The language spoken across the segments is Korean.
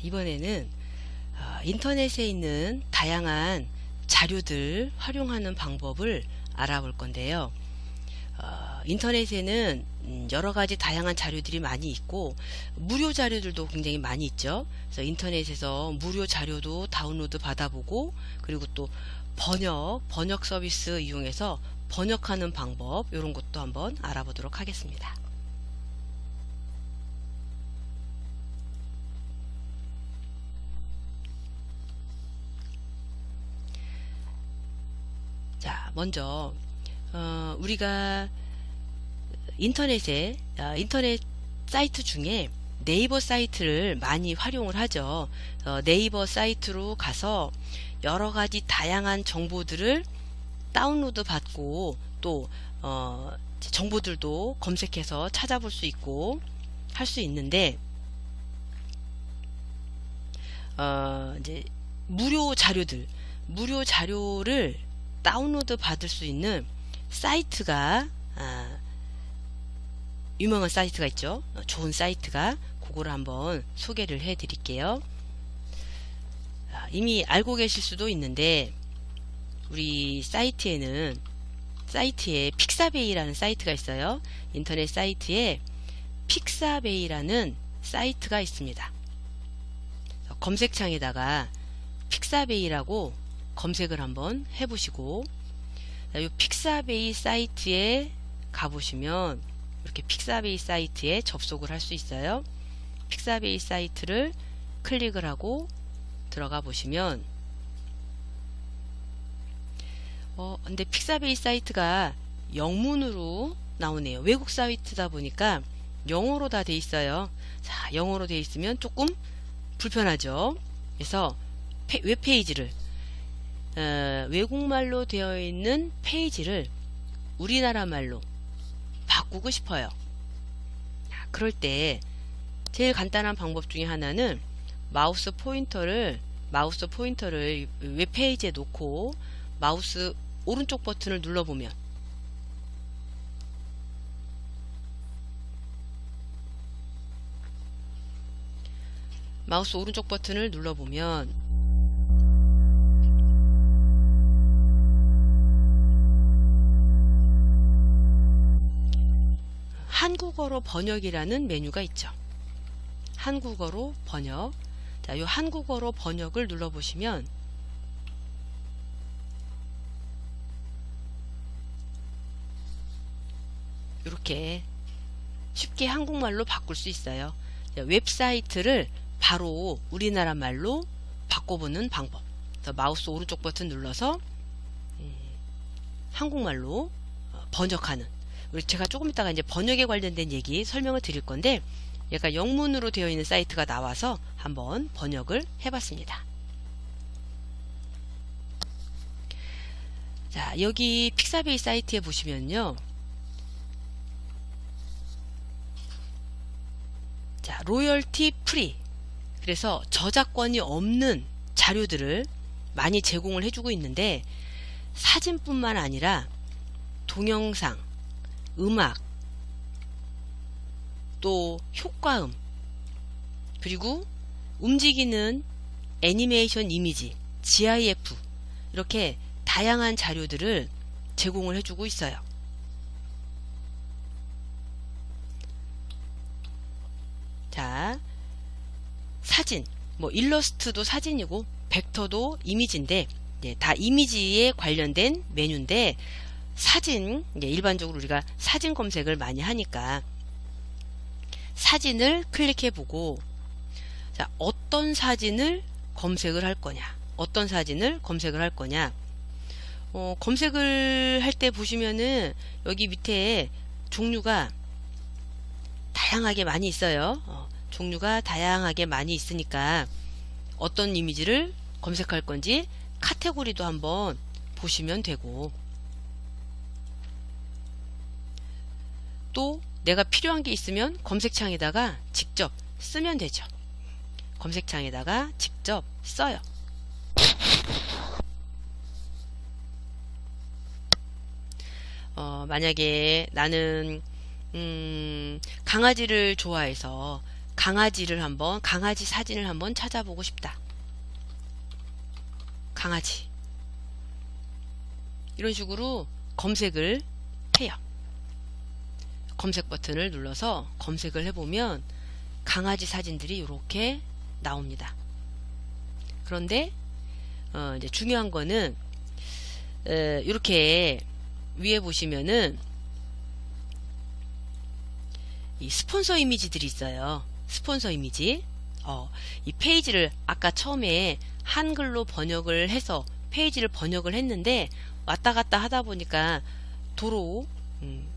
이번에는 인터넷에 있는 다양한 자료들 활용하는 방법을 알아볼 건데요. 인터넷에는 여러 가지 다양한 자료들이 많이 있고 무료 자료들도 굉장히 많이 있죠. 그래서 인터넷에서 무료 자료도 다운로드 받아보고, 그리고 또 번역 서비스 이용해서 번역하는 방법, 이런 것도 한번 알아보도록 하겠습니다. 자, 먼저 우리가 인터넷 사이트 중에 네이버 사이트를 많이 활용을 하죠. 네이버 사이트로 가서 여러 가지 다양한 정보들을 다운로드 받고, 또 정보들도 검색해서 찾아볼 수 있고 할 수 있는데, 이제 무료 자료를 다운로드 받을 수 있는 사이트가 유명한 사이트가 있죠. 좋은 사이트가, 그거를 한번 소개를 해 드릴게요. 이미 알고 계실 수도 있는데, 우리 사이트에 픽사베이라는 사이트가 있어요. 인터넷 사이트에 픽사베이라는 사이트가 있습니다. 검색창에다가 픽사베이라고 검색을 한번 해보시고, 이 픽사베이 사이트에 가보시면 이렇게 픽사베이 사이트에 접속을 할 수 있어요. 픽사베이 사이트를 클릭을 하고 들어가 보시면, 근데 픽사베이 사이트가 영문으로 나오네요. 외국 사이트다 보니까 영어로 다 돼 있어요. 자, 영어로 돼 있으면 조금 불편하죠. 그래서 웹페이지를 외국말로 되어 있는 페이지를 우리나라 말로 바꾸고 싶어요. 그럴 때 제일 간단한 방법 중에 하나는 마우스 포인터를 웹페이지에 놓고 마우스 오른쪽 버튼을 눌러보면, 한국어로 번역이라는 메뉴가 있죠. 한국어로 번역. 자, 이 한국어로 번역을 눌러보시면 이렇게 쉽게 한국말로 바꿀 수 있어요. 웹사이트를 바로 우리나라 말로 바꿔보는 방법. 그래서 마우스 오른쪽 버튼 눌러서 한국말로 번역하는. 제가 조금 이따가 이제 번역에 관련된 얘기 설명을 드릴 건데, 얘가 영문으로 되어 있는 사이트가 나와서 한번 번역을 해봤습니다. 자, 여기 픽사베이 사이트에 보시면요. 자, 로열티 프리. 그래서 저작권이 없는 자료들을 많이 제공을 해주고 있는데, 사진뿐만 아니라 동영상, 음악, 또 효과음, 그리고 움직이는 애니메이션 이미지, GIF, 이렇게 다양한 자료들을 제공을 해주고 있어요. 자, 사진, 일러스트도 사진이고 벡터도 이미지인데, 다 이미지에 관련된 메뉴인데, 사진, 일반적으로 우리가 사진 검색을 많이 하니까 사진을 클릭해보고, 자, 어떤 사진을 검색을 할 거냐, 검색을 할 때 보시면은 여기 밑에 종류가 다양하게 많이 있어요. 종류가 다양하게 많이 있으니까 어떤 이미지를 검색할 건지 카테고리도 한번 보시면 되고, 또 내가 필요한 게 있으면 검색창에다가 직접 쓰면 되죠. 검색창에다가 직접 써요. 만약에 나는 강아지를 좋아해서 강아지 사진을 한번 찾아보고 싶다. 강아지. 이런 식으로 검색을 해요. 검색 버튼을 눌러서 검색을 해보면 강아지 사진들이 이렇게 나옵니다. 그런데 이제 중요한 거는 이렇게 위에 보시면은 이 스폰서 이미지들이 있어요. 스폰서 이미지. 이 페이지를 아까 처음에 한글로 번역을 해서 페이지를 번역을 했는데 왔다 갔다 하다 보니까 도로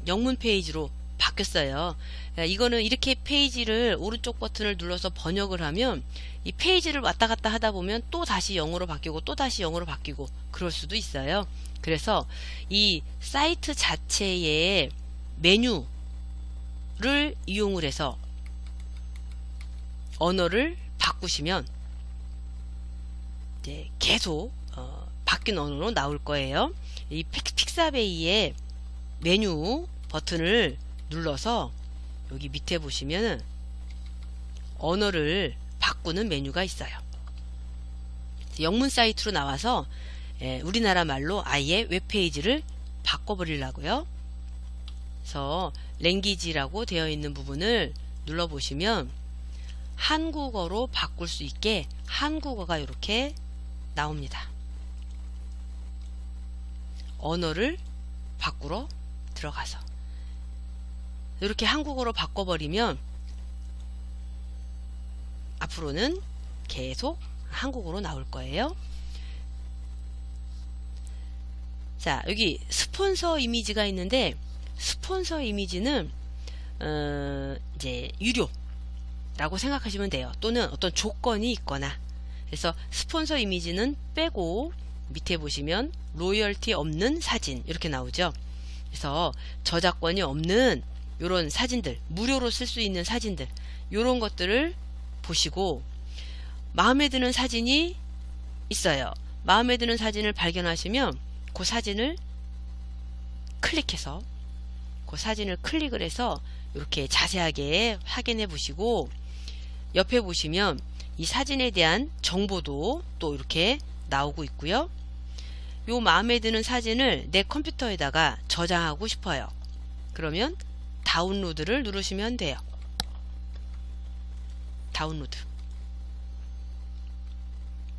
영문 페이지로 바뀌었어요. 이거는 이렇게 페이지를 오른쪽 버튼을 눌러서 번역을 하면 이 페이지를 왔다 갔다 하다 보면 또 다시 영어로 바뀌고 또 다시 영어로 바뀌고 그럴 수도 있어요. 그래서 이 사이트 자체의 메뉴를 이용을 해서 언어를 바꾸시면 이제 계속 바뀐 언어로 나올 거예요. 이 픽사베이의 메뉴 버튼을 눌러서 여기 밑에 보시면은 언어를 바꾸는 메뉴가 있어요. 영문 사이트로 나와서 우리나라 말로 아예 웹페이지를 바꿔버리려고요. 그래서 랭귀지라고 되어 있는 부분을 눌러보시면 한국어로 바꿀 수 있게 한국어가 이렇게 나옵니다. 언어를 바꾸러 들어가서 이렇게 한국어로 바꿔버리면 앞으로는 계속 한국어로 나올 거예요. 자, 여기 스폰서 이미지가 있는데 스폰서 이미지는 이제 유료라고 생각하시면 돼요. 또는 어떤 조건이 있거나. 그래서 스폰서 이미지는 빼고 밑에 보시면 로열티 없는 사진 이렇게 나오죠. 그래서 저작권이 없는 요런 사진들, 무료로 쓸 수 있는 사진들, 요런 것들을 보시고 마음에 드는 사진이 있어요. 마음에 드는 사진을 발견하시면 그 사진을 클릭해서 그 사진을 클릭을 해서 이렇게 자세하게 확인해 보시고 옆에 보시면 이 사진에 대한 정보도 또 이렇게 나오고 있고요. 요 마음에 드는 사진을 내 컴퓨터에다가 저장하고 싶어요. 그러면 다운로드를 누르시면 돼요. 다운로드.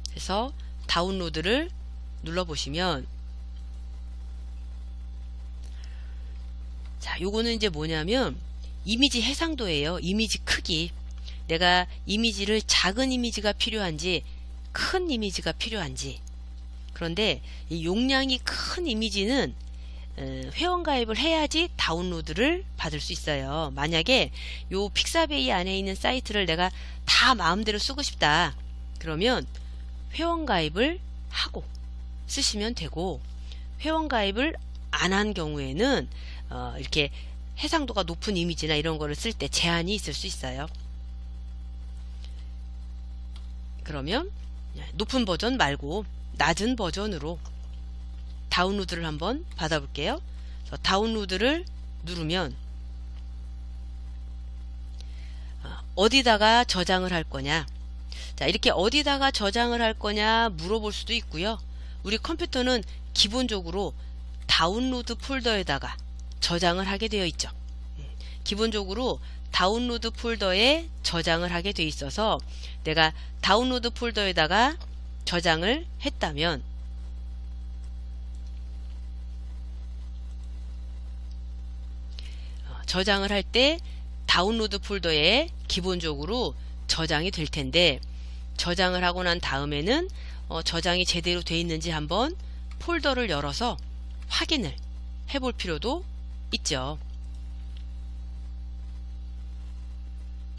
그래서 다운로드를 눌러보시면 자, 요거는 이제 뭐냐면 이미지 해상도예요. 이미지 크기. 내가 이미지를 작은 이미지가 필요한지 큰 이미지가 필요한지. 그런데 이 용량이 큰 이미지는 회원가입을 해야지 다운로드를 받을 수 있어요. 만약에 요 픽사베이 안에 있는 사이트를 내가 다 마음대로 쓰고 싶다. 그러면 회원가입을 하고 쓰시면 되고 회원가입을 안 한 경우에는 이렇게 해상도가 높은 이미지나 이런 거를 쓸 때 제한이 있을 수 있어요. 그러면 높은 버전 말고 낮은 버전으로 다운로드를 한번 받아볼게요. 그래서 다운로드를 누르면 어디다가 저장을 할 거냐. 자, 이렇게 어디다가 저장을 할 거냐 물어볼 수도 있고요. 우리 컴퓨터는 기본적으로 다운로드 폴더에다가 저장을 하게 되어 있죠. 기본적으로 다운로드 폴더에 저장을 하게 되어 있어서 내가 다운로드 폴더에다가 저장을 했다면 저장을 할 때 다운로드 폴더에 기본적으로 저장이 될 텐데 저장을 하고 난 다음에는 저장이 제대로 되어 있는지 한번 폴더를 열어서 확인을 해볼 필요도 있죠.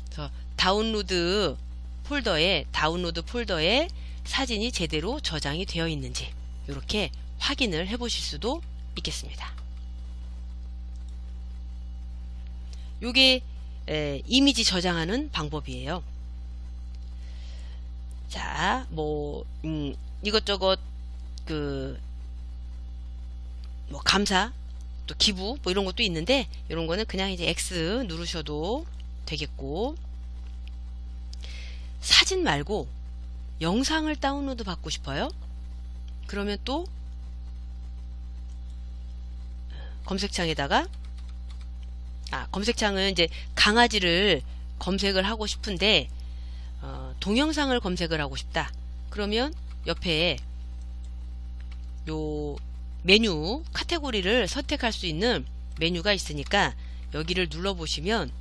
그래서 다운로드 폴더에 사진이 제대로 저장이 되어 있는지 이렇게 확인을 해 보실 수도 있겠습니다. 요게 이미지 저장하는 방법이에요. 자, 뭐 이것저것 뭐 감사 또 기부 뭐 이런 것도 있는데 이런 거는 그냥 이제 X 누르셔도 되겠고 사진 말고 영상을 다운로드 받고 싶어요? 그러면 또 검색창에다가 검색창은 이제 강아지를 검색을 하고 싶은데 동영상을 검색을 하고 싶다. 그러면 옆에 요 메뉴 카테고리를 선택할 수 있는 메뉴가 있으니까 여기를 눌러보시면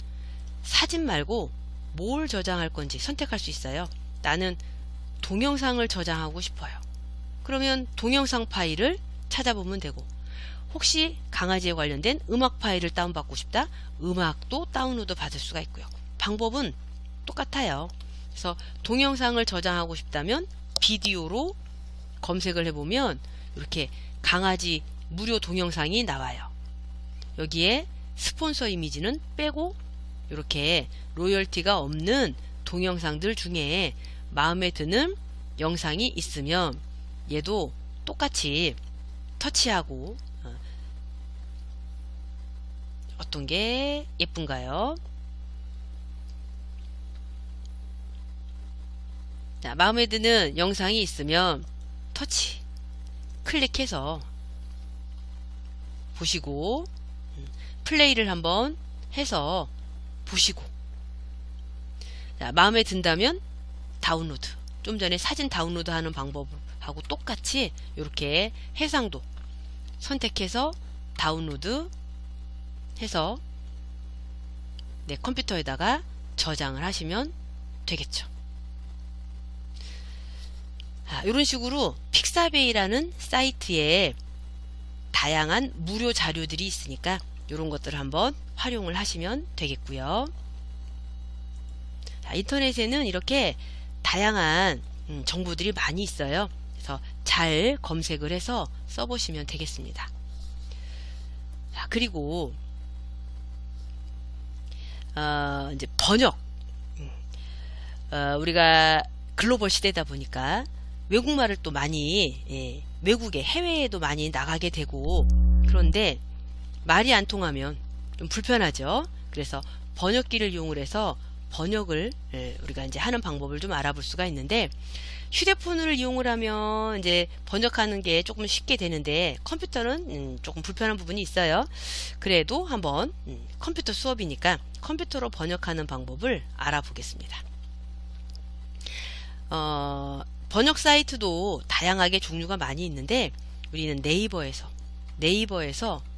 사진 말고 뭘 저장할 건지 선택할 수 있어요. 나는 동영상을 저장하고 싶어요. 그러면 동영상 파일을 찾아보면 되고, 혹시 강아지에 관련된 음악 파일을 다운받고 싶다? 음악도 다운로드 받을 수가 있고요. 방법은 똑같아요. 그래서 동영상을 저장하고 싶다면 비디오로 검색을 해보면 이렇게 강아지 무료 동영상이 나와요. 여기에 스폰서 이미지는 빼고 이렇게 로열티가 없는 동영상들 중에 마음에 드는 영상이 있으면 얘도 똑같이 터치하고 어떤 게 예쁜가요? 자, 마음에 드는 영상이 있으면 터치 클릭해서 보시고 플레이를 한번 해서 보시고, 자, 마음에 든다면 다운로드, 좀 전에 사진 다운로드 하는 방법하고 똑같이 이렇게 해상도 선택해서 다운로드 해서 내 컴퓨터에다가 저장을 하시면 되겠죠. 이런 식으로 픽사베이라는 사이트에 다양한 무료 자료들이 있으니까 이런 것들을 한번 활용을 하시면 되겠고요. 인터넷에는 이렇게 다양한 정보들이 많이 있어요. 그래서 잘 검색을 해서 써보시면 되겠습니다. 그리고 이제 번역, 우리가 글로벌 시대다 보니까 외국말을 또 많이 외국에 해외에도 많이 나가게 되고, 그런데 말이 안 통하면 좀 불편하죠. 그래서 번역기를 이용을 해서 번역을 우리가 이제 하는 방법을 좀 알아볼 수가 있는데, 휴대폰을 이용을 하면 이제 번역하는 게 조금 쉽게 되는데 컴퓨터는 조금 불편한 부분이 있어요. 그래도 한번 컴퓨터 수업이니까 컴퓨터로 번역하는 방법을 알아보겠습니다. 번역 사이트도 다양하게 종류가 많이 있는데 우리는 네이버에서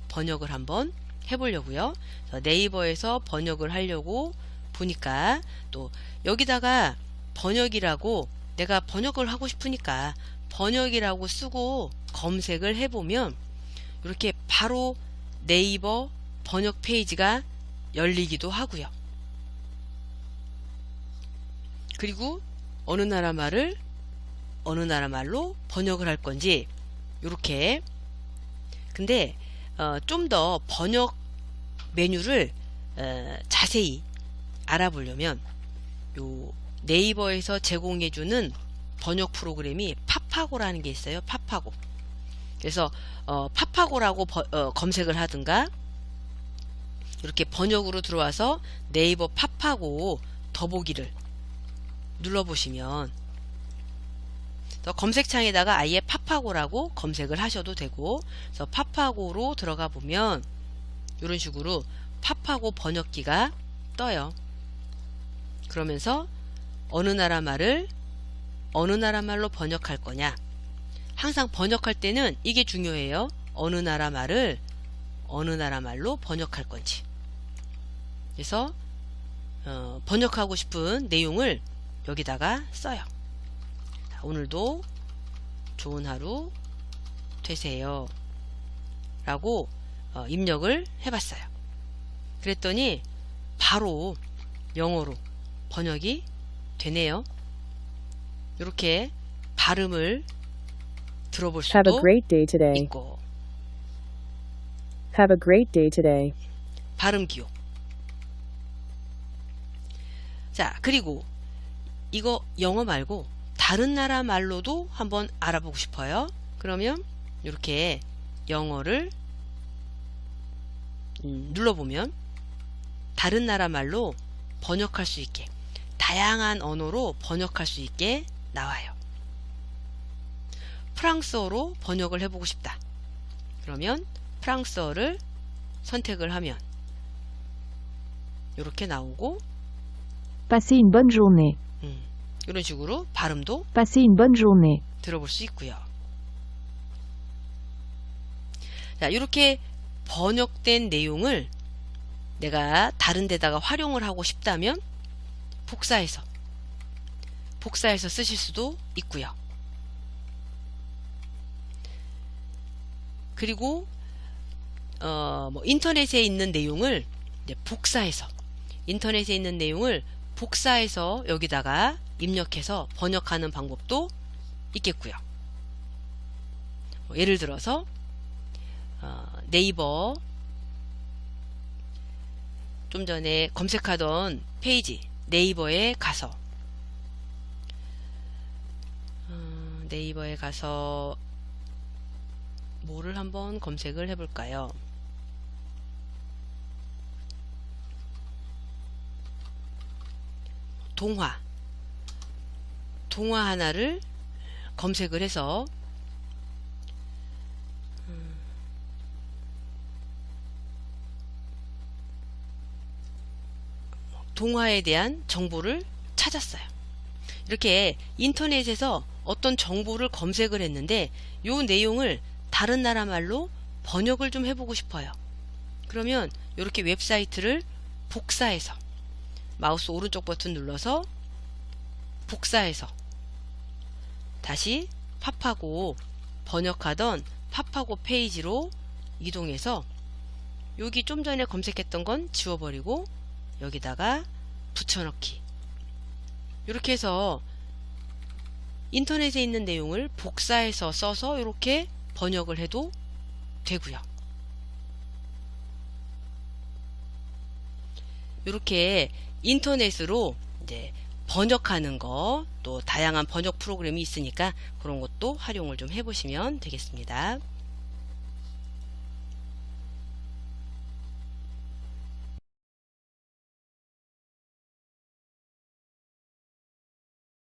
번역을 한번 해보려고요. 네이버에서 번역을 하려고 보니까 또 여기다가 번역이라고, 내가 번역을 하고 싶으니까 번역이라고 쓰고 검색을 해보면 이렇게 바로 네이버 번역 페이지가 열리기도 하고요. 그리고 어느 나라 말을 어느 나라 말로 번역을 할 건지 이렇게. 근데 좀 더 번역 메뉴를 자세히 알아보려면 요 네이버에서 제공해주는 번역 프로그램이 파파고라는 게 있어요. 파파고. 그래서 파파고라고 검색을 하든가, 이렇게 번역으로 들어와서 네이버 파파고 더보기를 눌러보시면 검색창에다가 아예 파파고라고 검색을 하셔도 되고, 그래서 파파고로 들어가 보면 이런 식으로 파파고 번역기가 떠요. 그러면서 어느 나라 말을 어느 나라 말로 번역할 거냐, 항상 번역할 때는 이게 중요해요. 어느 나라 말을 어느 나라 말로 번역할 건지. 그래서 번역하고 싶은 내용을 여기다가 써요. 자, 오늘도 좋은 하루 되세요 라고 입력을 해봤어요. 그랬더니 바로 영어로 번역이 되네요. 이렇게 발음을 들어볼 수도 Have a great day today. 있고, Have a great day today. 발음 기호. 자, 그리고 이거 영어 말고 다른 나라 말로도 한번 알아보고 싶어요. 그러면 이렇게 영어를 눌러보면 다른 나라 말로 번역할 수 있게, 다양한 언어로 번역할 수 있게 나와요. 프랑스어로 번역을 해보고 싶다. 그러면 프랑스어를 선택을 하면 이렇게 나오고 Passez une bonne journée. 이런 식으로 발음도 Passez une bonne journée. 들어볼 수 있고요. 자, 이렇게 번역된 내용을 내가 다른 데다가 활용을 하고 싶다면 복사해서 쓰실 수도 있고요. 그리고 인터넷에 있는 내용을 이제 인터넷에 있는 내용을 복사해서 여기다가 입력해서 번역하는 방법도 있겠고요. 예를 들어서 네이버 좀 전에 검색하던 페이지 네이버에 가서 뭐를 한번 검색을 해볼까요? 동화 하나를 검색을 해서 동화에 대한 정보를 찾았어요. 이렇게 인터넷에서 어떤 정보를 검색을 했는데 이 내용을 다른 나라 말로 번역을 좀 해보고 싶어요. 그러면 이렇게 웹사이트를 복사해서 마우스 오른쪽 버튼 눌러서 복사해서 다시 팝하고 번역하던 팝하고 페이지로 이동해서 여기 좀 전에 검색했던 건 지워버리고 여기다가 붙여넣기, 이렇게 해서 인터넷에 있는 내용을 복사해서 써서 이렇게 번역을 해도 되고요. 이렇게 인터넷으로 이제 번역하는 거, 또 다양한 번역 프로그램이 있으니까 그런 것도 활용을 좀 해보시면 되겠습니다.